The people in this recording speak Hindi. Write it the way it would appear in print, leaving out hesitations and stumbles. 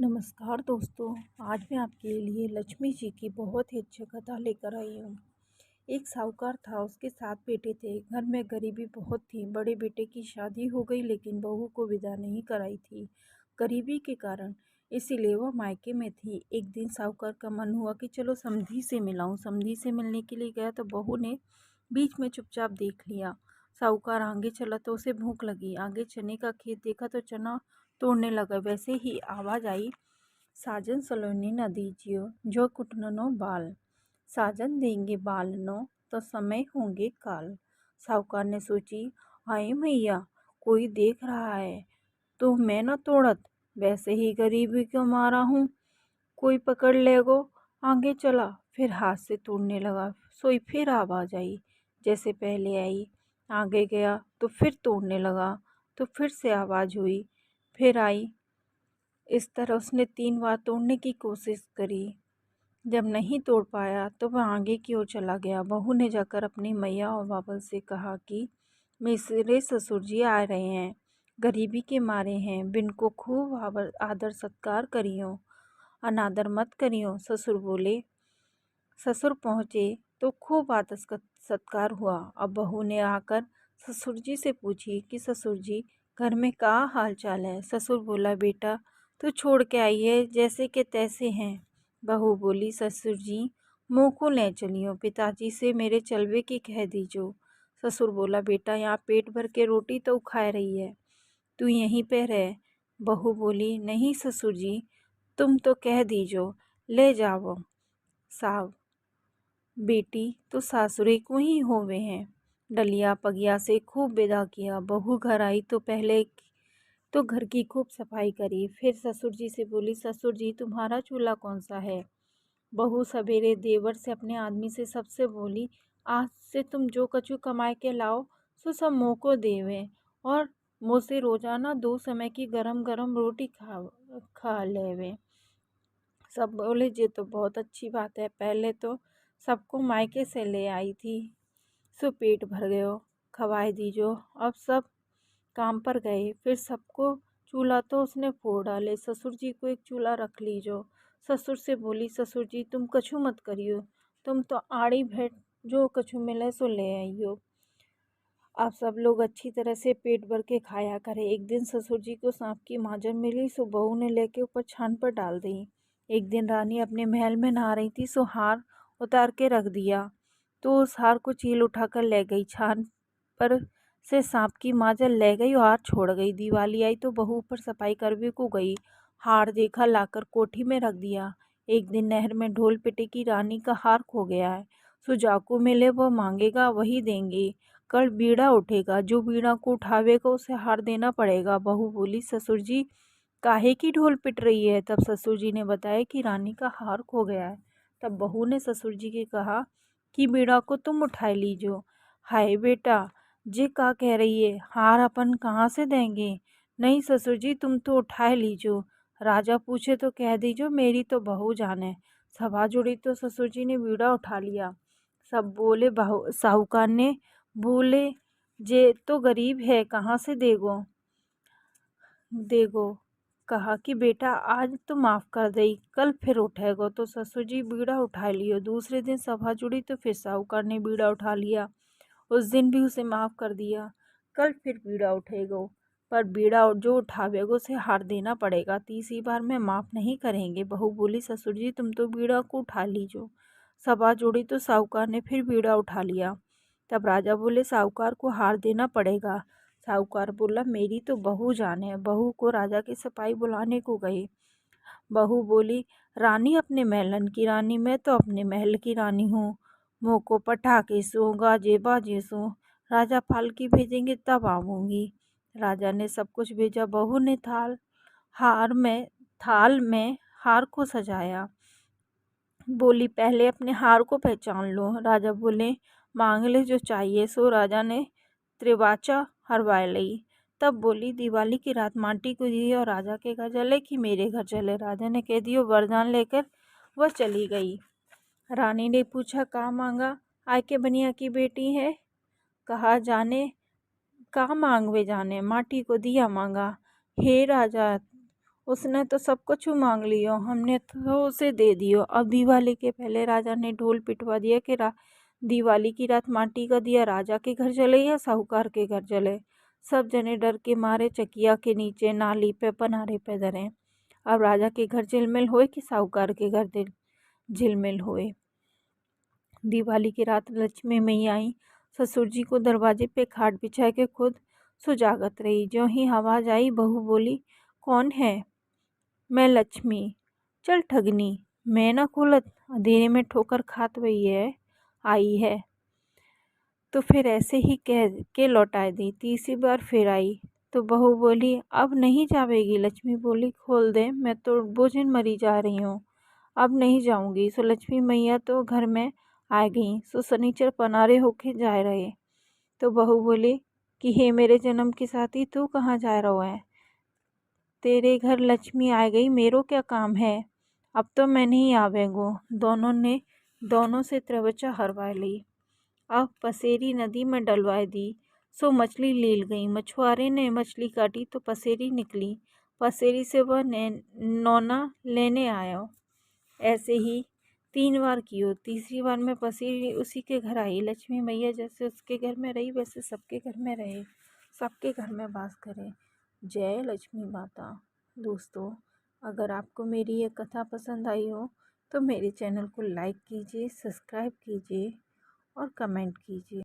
नमस्कार दोस्तों। आज मैं आपके लिए लक्ष्मी जी की बहुत ही अच्छी कथा लेकर आई हूँ। एक साहूकार था, उसके 7 बेटे थे। घर में गरीबी बहुत थी। बड़े बेटे की शादी हो गई लेकिन बहू को विदा नहीं कराई थी गरीबी के कारण, इसीलिए वह मायके में थी। एक दिन साहूकार का मन हुआ कि चलो समधी से मिलाऊं। समधी से मिलने के लिए गया तो बहू ने बीच में चुपचाप देख लिया। साहूकार आगे चला तो उसे भूख लगी। आगे चने का खेत देखा तो चना तोड़ने लगा। वैसे ही आवाज आई, साजन सलोनी न दीजियो जो कुटनो बाल, साजन देंगे बालनो तो समय होंगे काल। साहूकार ने सोची, हाय मैया, कोई देख रहा है तो मैं न तोड़त, वैसे ही गरीबी को मारा हूँ, कोई पकड़ लेगो। आगे चला, फिर हाथ से तोड़ने लगा। सोई फिर आवाज आई, जैसे पहले आई। आगे गया तो फिर तोड़ने लगा, तो फिर से आवाज हुई, फिर आई। इस तरह उसने 3 बार तोड़ने की कोशिश करी। जब नहीं तोड़ पाया तो वह आगे की ओर चला गया। बहू ने जाकर अपनी मैया और बाबा से कहा कि मेरे ससुर जी आ रहे हैं, गरीबी के मारे हैं, बिन को खूब आदर सत्कार करियो, अनादर मत करियो। ससुर बोले। ससुर पहुँचे तो खूब आदर सत्कार हुआ। अब बहू ने आकर ससुर जी से पूछी कि ससुर जी, घर में क्या हाल चाल है। ससुर बोला, बेटा तो छोड़ के आई है, जैसे के तैसे हैं। बहू बोली, ससुर जी मुँह को ले चलियो, पिताजी से मेरे चलवे की कह दीजो। ससुर बोला, बेटा यहाँ पेट भर के रोटी तो खा रही है, तू यहीं पे रह। बहू बोली, नहीं ससुर जी, तुम तो कह दीजो, ले जाओ साहब, बेटी तो सासुरे को ही होवे हैं। डलिया पगिया से खूब विदा किया। बहू घर आई तो पहले तो घर की खूब सफाई करी। फिर ससुर जी से बोली, ससुर जी तुम्हारा चूल्हा कौन सा है। बहू सवेरे देवर से अपने आदमी से सबसे बोली, आज से तुम जो कछु कमाए के लाओ सो सब मुँह को देवे, और मुँह से रोजाना 2 समय की गरम गरम रोटी खा लेवे। सब बोले, ये तो बहुत अच्छी बात है, पहले तो सबको मायके से ले आई थी, सो पेट भर गयो, खवाए दीजो। अब सब काम पर गए, फिर सबको चूल्हा तो उसने फोड़ डाले। ससुर जी को एक चूल्हा रख लीजो। ससुर से बोली, ससुर जी तुम कछु मत करियो, तुम तो आड़ी भेंट जो कछु मिले सो ले आइयो। अब सब लोग अच्छी तरह से पेट भर के खाया करे। एक दिन ससुर जी को सांप की माजन मिली, सो बहू ने लेके ऊपर छान पर डाल दी। एक दिन रानी अपने महल में नहा रही थी, सो हार उतार के रख दिया, तो उस हार को चील उठाकर ले गई। छान पर से सांप की माजन ले गई और हार छोड़ गई। दिवाली आई तो बहू ऊपर सफाई करने को गई, हार देखा, लाकर कोठी में रख दिया। एक दिन नहर में ढोल पिटे की रानी का हार खो गया है, सो जाको मिले वो मांगेगा वही देंगे। कल बीड़ा उठेगा, जो बीड़ा को उठावेगा उसे हार देना पड़ेगा। बहू बोली, ससुर जी काहे की ढोल पिट रही है। तब ससुर जी ने बताया कि रानी का हार खो गया है। तब बहू ने ससुर जी के कहा कि बीड़ा को तुम उठाए लीजो। हाय बेटा, जे का कह रही है, हार अपन कहाँ से देंगे। नहीं ससुर जी, तुम तो उठाए लीजो, राजा पूछे तो कह दीजो मेरी तो बहू जाने। सभा जुड़ी तो ससुर जी ने बीड़ा उठा लिया। सब बोले, बहू साहूकार ने बोले, जे तो गरीब है, कहाँ से देगो। कहा कि बेटा आज तो माफ़ कर दई, कल फिर उठेगो। तो ससुर जी बीड़ा उठा लियो। दूसरे दिन सभा जुड़ी तो फिर साहूकार ने बीड़ा उठा लिया। उस दिन भी उसे माफ़ कर दिया, कल फिर बीड़ा उठेगो, पर बीड़ा जो उठावेगो उसे हार देना पड़ेगा, तीसरी बार में माफ़ नहीं करेंगे। बहू बोली, ससुर जी तुम तो बीड़ा को उठा लीजो। सभा जुड़ी तो साहूकार ने फिर बीड़ा उठा लिया। तब राजा बोले, साहूकार को हार देना पड़ेगा। साहूकार बोला, मेरी तो बहू जाने। बहू को राजा के सिपाही बुलाने को गए। बहू बोली, रानी अपने महलन की रानी, मैं तो अपने महल की रानी हूँ, मुँह को पटाखे सो गाजे बाजे सो, राजा पालकी भेजेंगे तब आऊँगी। राजा ने सब कुछ भेजा। बहू ने थाल में हार को सजाया। बोली, पहले अपने हार को पहचान लो। राजा बोले, मांग ले जो चाहिए। सो राजा ने त्रिवाचा हरवा ली। तब बोली, दिवाली की रात माटी को दी और राजा के घर चले कि मेरे घर चले। राजा ने कह दियो वरदान लेकर वह चली गई। रानी ने पूछा, का मांगा, आय के बनिया की बेटी है। कहा, जाने का मांगवे जाने, माटी को दिया मांगा। हे राजा, उसने तो सब कुछ मांग लियो, हमने तो उसे दे दियो। अब दिवाली के पहले राजा ने ढोल पिटवा दिया कि दिवाली की रात माटी का दिया राजा के घर जले या साहूकार के घर जले। सब जने डर के मारे चकिया के नीचे, नाली पे, पनारे पे धरे। अब राजा के घर झिलमिल होए कि साहूकार के घर झिलमिल होए। दिवाली की रात लक्ष्मी मैया आई। ससुर जी को दरवाजे पे खाट बिछा के खुद सुजागत रही। जो ही आवाज आई, बहू बोली, कौन है? मैं लक्ष्मी। चल ठगनी, मैं ना खोलत, अंधेरे में ठोकर खात वही है आई है। तो फिर ऐसे ही कह के लौटाए दी। तीसरी बार फिर आई तो बहू बोली, अब नहीं जावेगी? लक्ष्मी बोली, खोल दे, मैं तो बोझन मरी जा रही हूँ, अब नहीं जाऊंगी। सो लक्ष्मी मैया तो घर में आ गई। सो शनिचर पनारे होके जा रहे। तो बहू बोली कि हे मेरे जन्म के साथी, तू कहाँ जा रहा है? तेरे घर लक्ष्मी आ गई, मेरो क्या काम है? अब तो मैं नहीं आवेगो। दोनों से त्रिवचा हरवा ली। अब पसेरी नदी में डलवाए दी। सो मछली लील गई। मछुआरे ने मछली काटी तो पसेरी निकली। पसेरी से वह नौना लेने आया। ऐसे ही 3 बार कियो। तीसरी बार में पसेरी उसी के घर आई। लक्ष्मी मैया जैसे उसके घर में रही, वैसे सबके घर में रहे, सबके घर में वास करे। जय लक्ष्मी माता। दोस्तों, अगर आपको मेरी ये कथा पसंद आई हो तो मेरे चैनल को लाइक कीजिए, सब्सक्राइब कीजिए और कमेंट कीजिए।